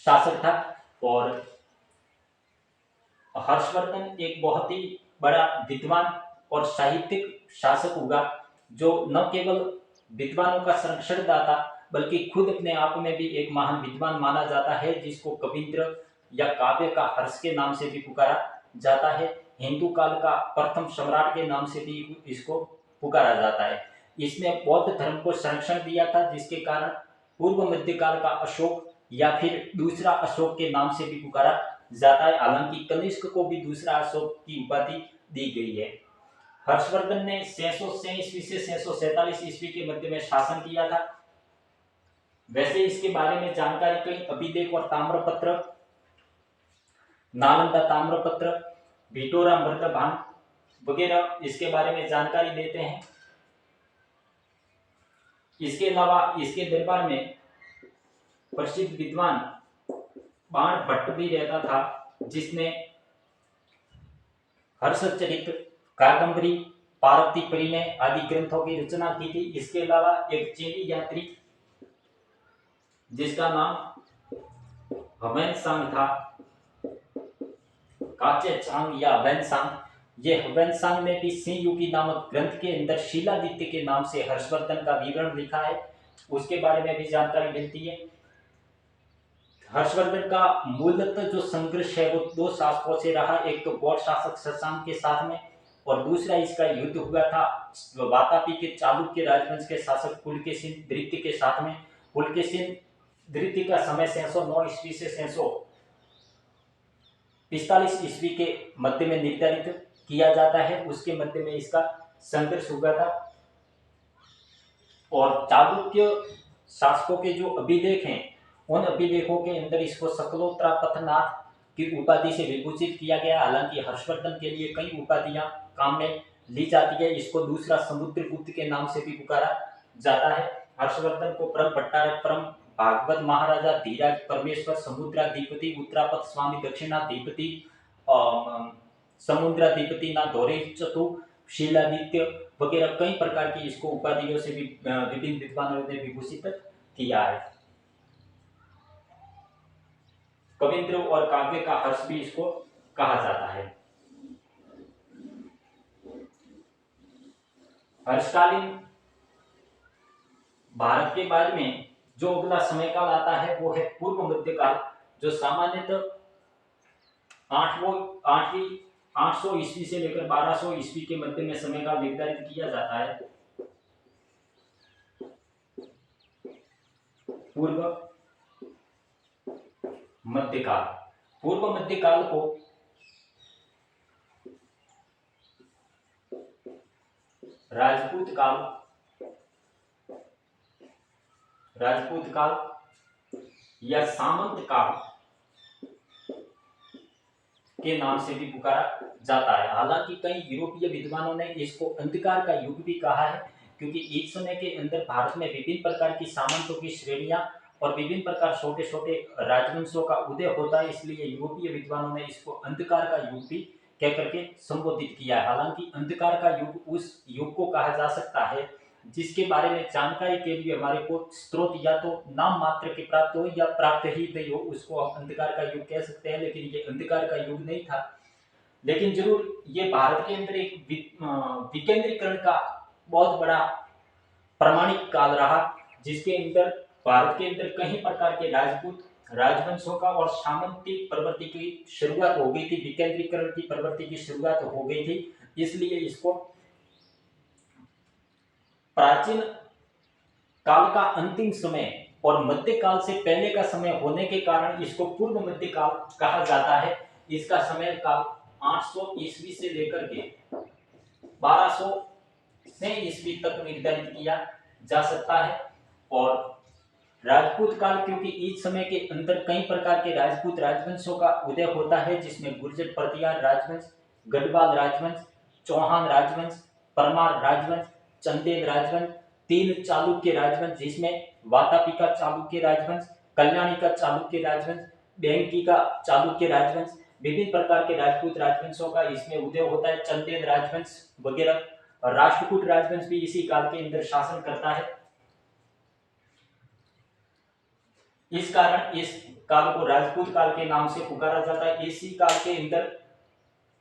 शासक था। और हर्षवर्धन एक बहुत ही बड़ा विद्वान और साहित्यिक शासक हुआ, जो न केवल विद्वानों का संरक्षणदाता बल्कि खुद अपने आप में भी एक महान विद्वान माना जाता है, जिसको कविंद्र या काव्य का हर्ष के नाम से भी पुकारा जाता है। हिंदू काल का प्रथम सम्राट के नाम से भी इसको पुकारा जाता है। इसने बौद्ध धर्म को संरक्षण दिया था, जिसके कारण पूर्व मध्यकाल का अशोक या फिर दूसरा अशोक के नाम से भी पुकारा जाता है। हालांकि कनिष्क को भी दूसरा अशोक की उपाधि दी गई है। हर्षवर्धन ने 606 ईस्वी से 647 ईस्वी के मध्य में शासन किया था। वैसे इसके बारे में जानकारी कई अभिलेख और ताम्रपत्र, नालंदा ताम्रपत्र, भिटोरा मृतभान वगैरह इसके बारे में जानकारी देते हैं। इसके अलावा इसके दरबार में प्रसिद्ध विद्वान बाण भट्ट भी रहता था, जिसने हर्षचरित, कादंबरी, पार्वती परिणय आदि ग्रंथों की रचना की थी। इसके अलावा एक चीनी यात्री जिसका नाम ह्वेनसांग था, काचे चांग या ह्वेनसांग, ये ह्वेनसांग ने भी सिंह युगी नामक ग्रंथ के अंदर शिलादित्य के नाम से हर्षवर्धन का विवरण लिखा है, उसके बारे में भी जानकारी मिलती है। हर्षवर्धन का मूलतः जो संघर्ष है वो दो शासकों से रहा, एक तो गौड़ शासक शशांक के साथ में, और दूसरा इसका युद्ध हुआ था वातापी के चालुक्य राजवंश के शासक पुलकेशिन द्वितीय के साथ में। पुलकेशिन द्वितीय का समय 609 ईस्वी से 645 ईस्वी के मध्य में निर्धारित किया जाता है, उसके मध्य में इसका संघर्ष हुआ था। और चालुक्य शासकों के जो अभिलेख हैं, उन अभिलेखों के अंदर इसको सकलोत्तरापथनाथ की उपाधि से विभूषित किया गया। हालांकि हर्षवर्धन के लिए कई उपाधियां काम में ली जाती है। इसको दूसरा समुद्रगुप्त के नाम से भी पुकारा जाता है। हर्षवर्धन को परम भट्टारक, परम भागवत महाराजा, धीराज, परमेश्वर, समुद्राधिपति, उत्तरापथ स्वामी, दक्षिणाधिपति, समुद्राधिपति ना धोरे चतु, शिलादित्य वगैरह कई प्रकार की इसको उपाधियों से भी विभिन्न विद्वानों ने विभूषित किया है। कविंद्र और काव्य का हर्ष भी इसको कहा जाता है। हर्षकालीन भारत के बारे में जो अगला समय काल आता है वो है पूर्व मध्यकाल, जो सामान्यतः 800 ईस्वी से लेकर 1200 ईस्वी के मध्य में समय काल निर्धारित किया जाता है। पूर्व मध्यकाल, पूर्व मध्यकाल को राजपूत काल या सामंत काल के नाम से भी पुकारा जाता है। हालांकि कई यूरोपीय विद्वानों ने इसको अंधकार का युग भी कहा है, क्योंकि इस समय के अंदर भारत में विभिन्न प्रकार की सामंतों की श्रेणियां और विभिन्न प्रकार छोटे छोटे राजवंशों का उदय होता है, इसलिए यूरोपीय विद्वानों ने इसको अंधकार का युग भी कह करके संबोधित किया है। हालांकि अंधकार का युग उस युग को कहा जा सकता है जिसके बारे में जानकारी के लिए हमारे को स्रोत या तो नाम मात्र के प्राप्त हो या प्राप्त ही नहीं हो, उसको हम अंधकार का युग कह सकते हैं। लेकिन ये अंधकार का युग नहीं था, लेकिन जरूर ये भारत के अंदर एक विकेंद्रीकरण का बहुत बड़ा प्रामाणिक काल रहा, जिसके अंदर भारत के अंदर कई प्रकार के राजपूत राजवंशों का और सामंती प्रवृत्ति की शुरुआत हो गई थी, विकेंद्रीकरण की प्रवृत्ति की शुरुआत हो गई थी। इसलिए इसको प्राचीन काल का अंतिम समय और मध्यकाल से पहले का समय होने के कारण इसको पूर्व मध्यकाल कहा जाता है। इसका समय काल 800 ईस्वी से लेकर के 1200 ईस्वी तक निर्धारित किया जा सकता है। और राजपूत काल, क्योंकि इस समय के अंदर कई प्रकार के राजपूत राजवंशों का उदय होता है, जिसमें गुर्जर प्रतिहार राजवंश, गढ़वाल राजवंश, चौहान राजवंश, परमार राजवंश, चंदेल राजवंश, तीन चालुक्य राजवंश जिसमें वातापी का चालुक्य राजवंश, कल्याणी का चालुक्य राजवंश, बैंकी का चालुक्य राजवंश, विभिन्न प्रकार के राजपूत राजवंशों का इसमें उदय होता है, चंदेल राजवंश वगैरह। और राष्ट्रकूट राजवंश भी इसी काल के अंदर शासन करता है। इस कारण इस काल को राजपूत काल के नाम से पुकारा जाता है। इसी काल के अंदर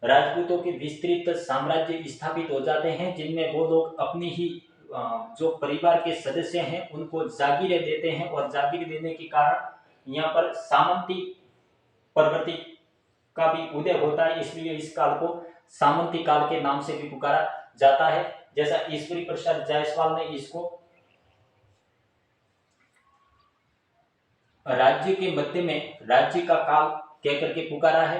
राजपूतों के विस्तृत साम्राज्य स्थापित हो जाते हैं, जिनमें वो लोग अपनी ही जो परिवार के सदस्य हैं उनको जागीरें देते हैं, और जागीर देने के कारण यहाँ पर सामंती प्रवृत्ति का भी उदय होता है। इसलिए इस काल को सामंती काल के नाम से भी पुकारा जाता है। जैसा ईश्वरी प्रसाद जायसवाल ने इसको राज्य के मध्य में राज्य का काल कहकर के पुकारा है।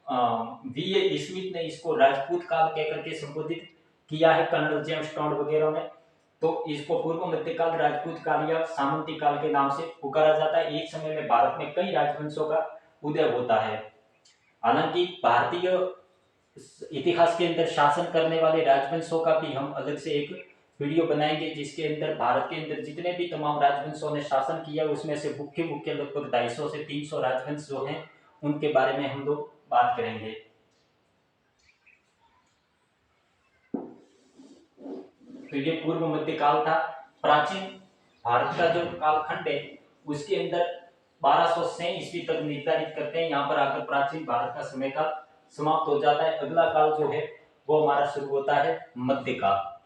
वी.ए. स्मिथ ने इसको राजपूत काल कहकर के संबोधित किया है, कर्नल जेम्स टॉड वगैरह ने। तो इसको पूर्व मध्यकाल, राजपूत काल या सामंती काल के नाम से पुकारा जाता है। एक समय में भारत में कई राजवंशों का उदय होता है। हालांकि भारतीय इतिहास के अंदर शासन करने वाले राजवंशों का भी हम अलग से एक वीडियो बनाएंगे, जिसके अंदर भारत के अंदर जितने भी तमाम राजवंशों ने शासन किया उसमें से मुख्य मुख्य लगभग 250 से 300 राजवंश जो हैं उनके बारे में हम लोग बात करेंगे। तो ये पूर्व मध्यकाल था। प्राचीन भारत का जो कालखंड है उसके अंदर 1200 से ईस्वी तक निर्धारित करते हैं। यहाँ पर आकर प्राचीन भारत का समय काल समाप्त हो जाता है। अगला काल जो है वो हमारा शुरू होता है मध्यकाल।